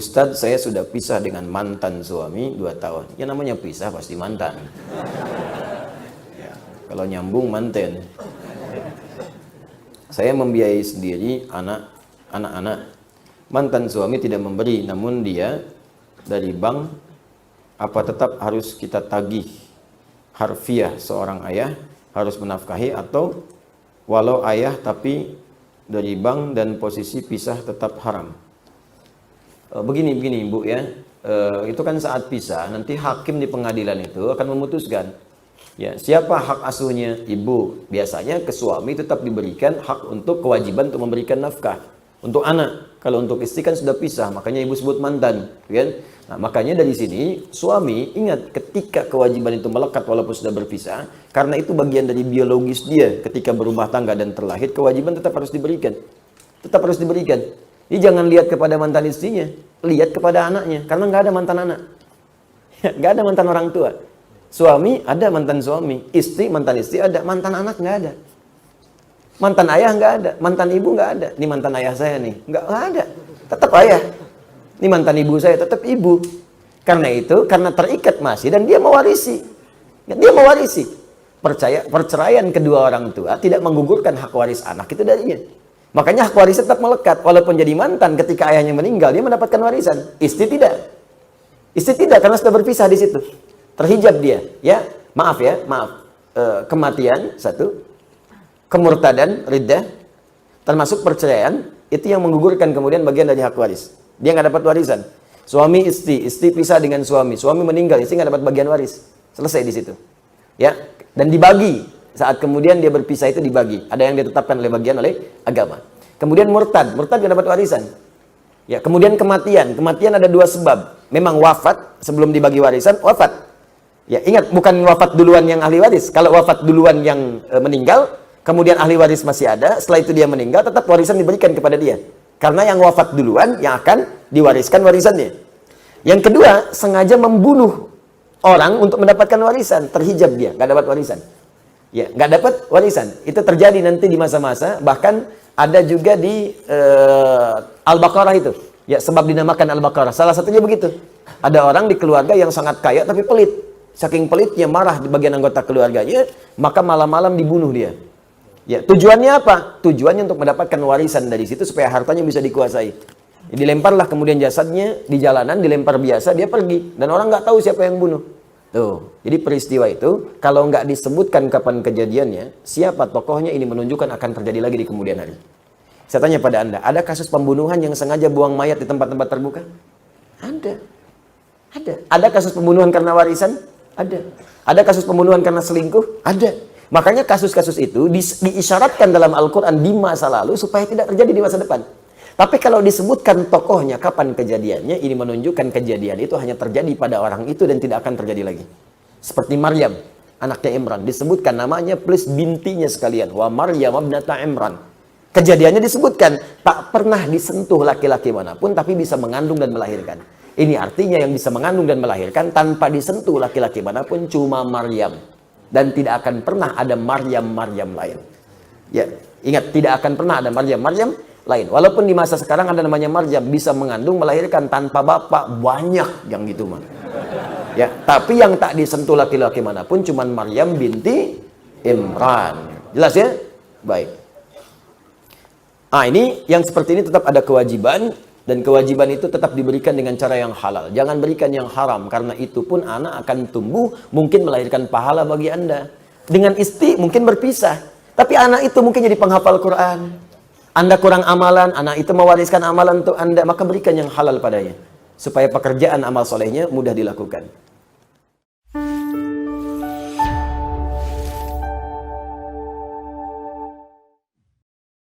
Ustadz, saya sudah pisah dengan mantan suami 2 tahun. Ya namanya pisah pasti mantan. Ya, kalau nyambung manten. Saya membiayai sendiri anak-anak. Mantan suami tidak memberi, namun dia dari bank, apa tetap harus kita tagih harfiah seorang ayah harus menafkahi, atau walau ayah tapi dari bank dan posisi pisah tetap haram? Begini Bu ya, itu kan saat pisah nanti hakim di pengadilan itu akan memutuskan ya siapa hak asuhnya. Ibu biasanya ke suami tetap diberikan hak untuk kewajiban untuk memberikan nafkah untuk anak. Kalau untuk istri kan sudah pisah, makanya ibu sebut mantan, kan? Nah, makanya dari sini suami ingat ketika kewajiban itu melekat walaupun sudah berpisah, karena itu bagian dari biologis dia. Ketika berumah tangga dan terlahir, kewajiban tetap harus diberikan, tetap harus diberikan. Jadi jangan lihat kepada mantan istrinya, lihat kepada anaknya, karena nggak ada mantan anak, nggak ada mantan orang tua. Suami ada mantan suami, istri mantan istri ada, mantan anak nggak ada. Mantan ayah nggak ada, mantan ibu nggak ada. Ini mantan ayah saya nih, nggak ada, tetap ayah. Ini mantan ibu saya, tetap ibu. Karena itu, karena terikat masih dan dia mewarisi. Dia mewarisi. Perceraian kedua orang tua tidak menggugurkan hak waris anak itu darinya. Makanya hak waris tetap melekat. Walaupun jadi mantan ketika ayahnya meninggal, dia mendapatkan warisan. Istri tidak. Istri tidak, karena sudah berpisah di situ. Terhijab dia. Ya, maaf. Kematian, satu. Kemurtadan, riddah, termasuk perceraian, itu yang menggugurkan kemudian bagian dari hak waris. Dia nggak dapat warisan. Suami istri pisah dengan suami meninggal, istri nggak dapat bagian waris. Selesai di situ. Ya, dan dibagi. Saat kemudian dia berpisah itu dibagi. Ada yang ditetapkan oleh agama. Kemudian murtad nggak dapat warisan. Ya, kemudian kematian ada 2 sebab. Memang wafat sebelum dibagi warisan, wafat. Ya, ingat bukan wafat duluan yang ahli waris. Kalau wafat duluan yang meninggal, kemudian ahli waris masih ada, setelah itu dia meninggal, tetap warisan diberikan kepada dia. Karena yang wafat duluan yang akan diwariskan warisannya. Yang kedua, sengaja membunuh orang untuk mendapatkan warisan, terhijab dia, nggak dapat warisan. Ya, nggak dapat warisan. Itu terjadi nanti di masa-masa, bahkan ada juga di Al-Baqarah itu. Ya, sebab dinamakan Al-Baqarah. Salah satunya begitu. Ada orang di keluarga yang sangat kaya tapi pelit. Saking pelitnya marah di bagian anggota keluarganya, maka malam-malam dibunuh dia. Ya, tujuannya apa? Tujuannya untuk mendapatkan warisan dari situ supaya hartanya bisa dikuasai. Dilemparlah kemudian jasadnya di jalanan, dilempar biasa, dia pergi. Dan orang nggak tahu siapa yang bunuh. Tuh, jadi peristiwa itu, kalau nggak disebutkan kapan kejadiannya, siapa tokohnya, ini menunjukkan akan terjadi lagi di kemudian hari. Saya tanya pada Anda, ada kasus pembunuhan yang sengaja buang mayat di tempat-tempat terbuka? Ada. Ada kasus pembunuhan karena warisan? Ada. Ada kasus pembunuhan karena selingkuh? Ada. Makanya kasus-kasus itu diisyaratkan dalam Al-Quran di masa lalu supaya tidak terjadi di masa depan. Tapi kalau disebutkan tokohnya, kapan kejadiannya, ini menunjukkan kejadian itu hanya terjadi pada orang itu dan tidak akan terjadi lagi. Seperti Maryam, anaknya Imran, disebutkan namanya plus bintinya sekalian. Wa Maryam ibnata Imran. Kejadiannya disebutkan, tak pernah disentuh laki-laki manapun, tapi bisa mengandung dan melahirkan. Ini artinya yang bisa mengandung dan melahirkan tanpa disentuh laki-laki manapun cuma Maryam. Dan tidak akan pernah ada Maryam lain. Ya, ingat, tidak akan pernah ada Maryam lain. Walaupun di masa sekarang ada namanya Maryam, bisa mengandung, melahirkan tanpa bapak, banyak yang gitu mah. Ya, tapi yang tak disentuh laki-laki manapun cuma Maryam binti Imran. Jelas ya? Baik. Ini yang seperti ini tetap ada kewajiban. Dan kewajiban itu tetap diberikan dengan cara yang halal. Jangan berikan yang haram. Karena itu pun anak akan tumbuh, mungkin melahirkan pahala bagi Anda. Dengan istri mungkin berpisah. Tapi anak itu mungkin jadi penghafal Quran. Anda kurang amalan, anak itu mewariskan amalan untuk Anda. Maka berikan yang halal padanya. Supaya pekerjaan amal solehnya mudah dilakukan.